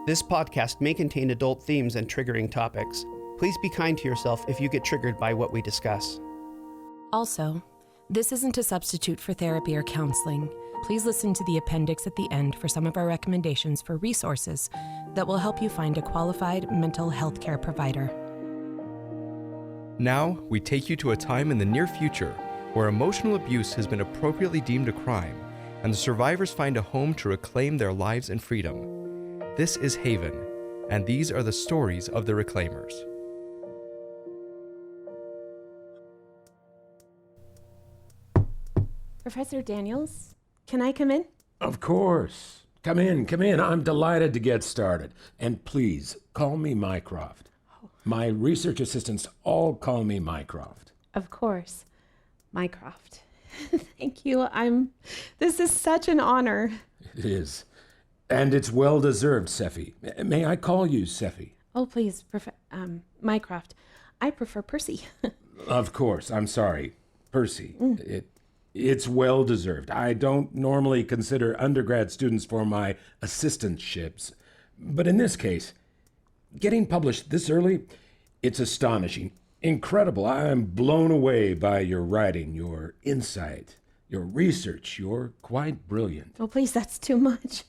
This podcast may contain adult themes and triggering topics. Please be kind to yourself if you get triggered by what we discuss. Also, this isn't a substitute for therapy or counseling. Please listen to the appendix at the end for some of our recommendations for resources that will help you find a qualified mental health care provider. Now, we take you to a time in the near future where emotional abuse has been appropriately deemed a crime, and the survivors find a home to reclaim their lives and freedom. This is Haven, and these are the stories of the reclaimers. Professor Daniels, can I come in? Of course. Come in. I'm delighted to get started. And please, call me Mycroft. My research assistants all call me Mycroft. Of course. Mycroft. Thank you. This is such an honor. It is. And it's well deserved, Seffi. May I call you Seffi? Oh, please, Mycroft. I prefer Percy. Of course. I'm sorry. Percy. It's well deserved. I don't normally consider undergrad students for my assistantships, but in this case, getting published this early, it's astonishing. Incredible. I'm blown away by your writing, your insight, your research. You're quite brilliant. Oh, please, that's too much.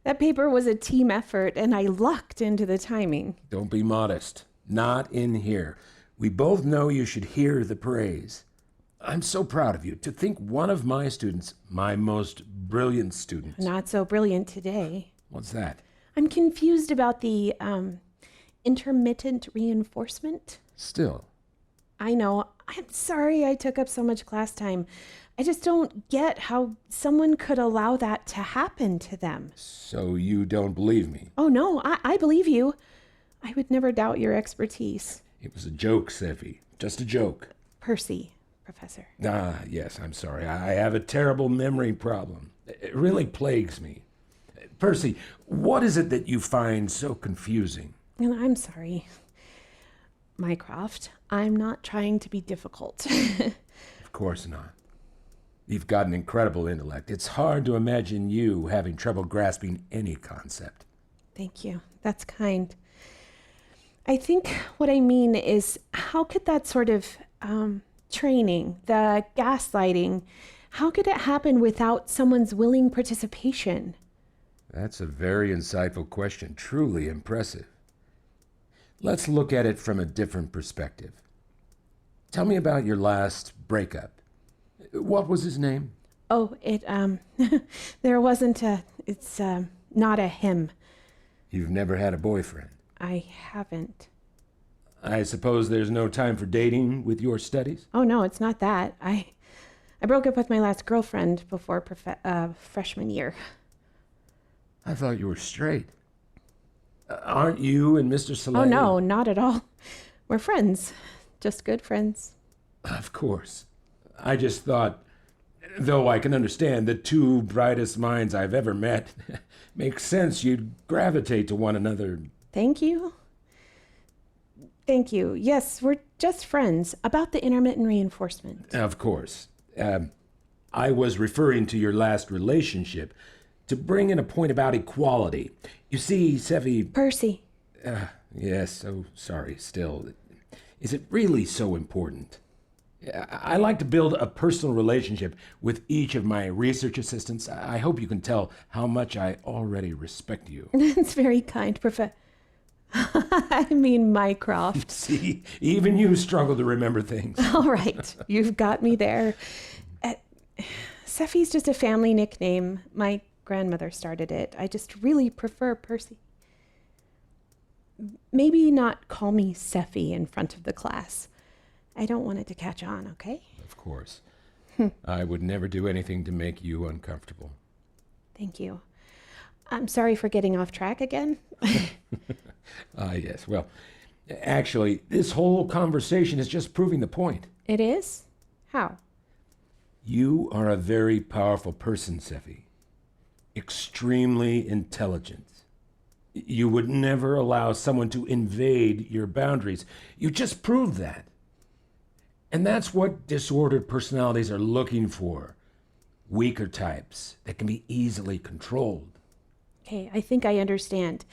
That paper was a team effort, and I lucked into the timing. Don't be modest. Not in here. We both know you should hear the praise. I'm so proud of you. To think one of my students, my most brilliant student. Not so brilliant today. What's that? I'm confused about the intermittent reinforcement. Still. I know. I'm sorry I took up so much class time. I just don't get how someone could allow that to happen to them. So you don't believe me? Oh, no, I believe you. I would never doubt your expertise. It was a joke, Seffi. Just a joke. Percy, Professor. Ah, yes, I'm sorry. I have a terrible memory problem. It really plagues me. Percy, what is it that you find so confusing? And I'm sorry. Mycroft, I'm not trying to be difficult. Of course not. You've got an incredible intellect. It's hard to imagine you having trouble grasping any concept. Thank you. That's kind. I think what I mean is, how could that sort of training, the gaslighting, how could it happen without someone's willing participation? That's a very insightful question. Truly impressive. Let's look at it from a different perspective. Tell me about your last breakup. What was his name? Oh, there wasn't it's not a him. You've never had a boyfriend? I haven't. I suppose there's no time for dating with your studies? Oh, no, it's not that. I broke up with my last girlfriend before freshman year. I thought you were straight. Aren't you and Mr. Soleil? Oh, no, not at all. We're friends. Just good friends. Of course. I just thought, though I can understand the two brightest minds I've ever met, makes sense you'd gravitate to one another. Thank you. Thank you. Yes, we're just friends. About the intermittent reinforcement. Of course. I was referring to your last relationship to bring in a point about equality. You see, Seffi... Percy. Yes, so sorry, still. Is it really so important? I like to build a personal relationship with each of my research assistants. I hope you can tell how much I already respect you. That's very kind, I mean, Mycroft. See, even you struggle to remember things. All right, you've got me there. Seffi's just a family nickname. My grandmother started it. I just really prefer Percy. Maybe not call me Seffi in front of the class. I don't want it to catch on, okay? Of course. I would never do anything to make you uncomfortable. Thank you. I'm sorry for getting off track again. Yes. Well, actually, this whole conversation is just proving the point. It is? How? You are a very powerful person, Seffi. Extremely intelligent. You would never allow someone to invade your boundaries. You just proved that. And that's what disordered personalities are looking for. Weaker types that can be easily controlled. Okay, I think I understand.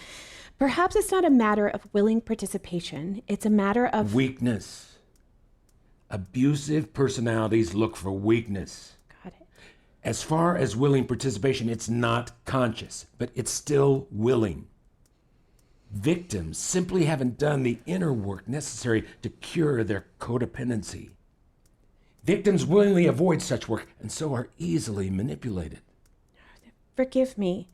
Perhaps it's not a matter of willing participation. It's a matter of weakness. Abusive personalities look for weakness. Got it. As far as willing participation, it's not conscious, but it's still willing. Victims simply haven't done the inner work necessary to cure their codependency. Victims willingly avoid such work and so are easily manipulated. Forgive me.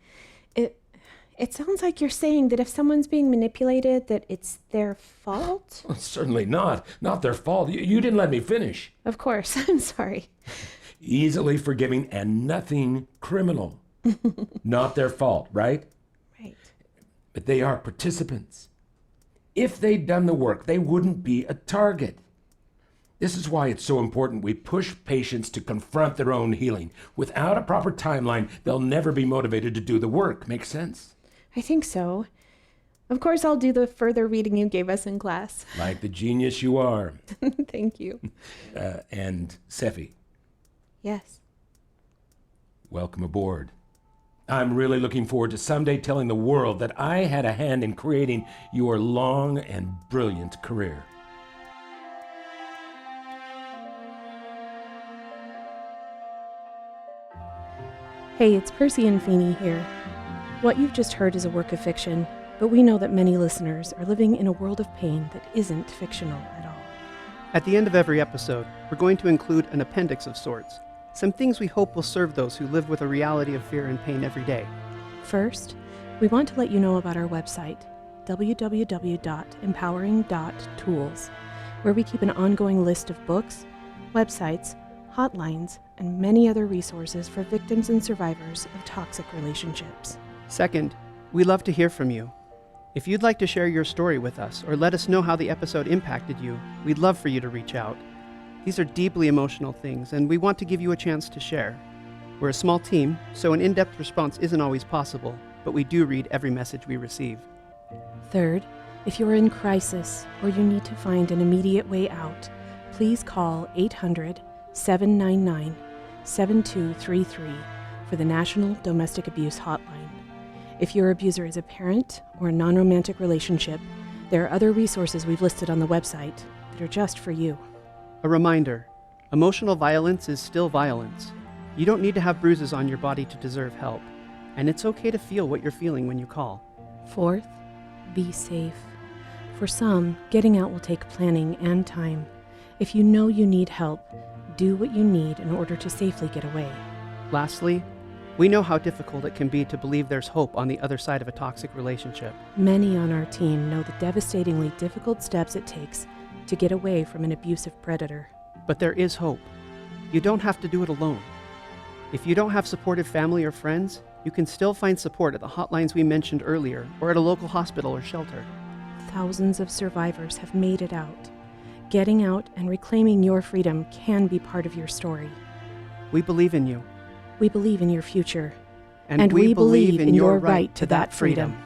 It sounds like you're saying that if someone's being manipulated, that it's their fault? Well, certainly not. Not their fault. You didn't let me finish. Of course. I'm sorry. Easily forgiving and nothing criminal. Not their fault, right? Right. But they are participants. If they'd done the work, they wouldn't be a target. This is why it's so important we push patients to confront their own healing. Without a proper timeline, they'll never be motivated to do the work. Make sense? I think so. Of course, I'll do the further reading you gave us in class. Like the genius you are. Thank you. And Seffi, Yes. welcome aboard. I'm really looking forward to someday telling the world that I had a hand in creating your long and brilliant career. Hey, it's Percy and Feeney here. What you've just heard is a work of fiction, but we know that many listeners are living in a world of pain that isn't fictional at all. At the end of every episode, we're going to include an appendix of sorts, some things we hope will serve those who live with a reality of fear and pain every day. First, we want to let you know about our website, www.empowering.tools, where we keep an ongoing list of books, websites, hotlines, and many other resources for victims and survivors of toxic relationships. Second, we love to hear from you. If you'd like to share your story with us or let us know how the episode impacted you, we'd love for you to reach out. These are deeply emotional things, and we want to give you a chance to share. We're a small team, so an in-depth response isn't always possible, but we do read every message we receive. Third, if you're in crisis or you need to find an immediate way out, please call 800-799-7233 for the National Domestic Abuse Hotline. If your abuser is a parent or a non-romantic relationship, there are other resources we've listed on the website that are just for you. A reminder, emotional violence is still violence. You don't need to have bruises on your body to deserve help, and it's okay to feel what you're feeling when you call. Fourth, be safe. For some, getting out will take planning and time. If you know you need help, do what you need in order to safely get away. Lastly, we know how difficult it can be to believe there's hope on the other side of a toxic relationship. Many on our team know the devastatingly difficult steps it takes to get away from an abusive predator. But there is hope. You don't have to do it alone. If you don't have supportive family or friends, you can still find support at the hotlines we mentioned earlier or at a local hospital or shelter. Thousands of survivors have made it out. Getting out and reclaiming your freedom can be part of your story. We believe in you. We believe in your future. And we believe in your right to that freedom.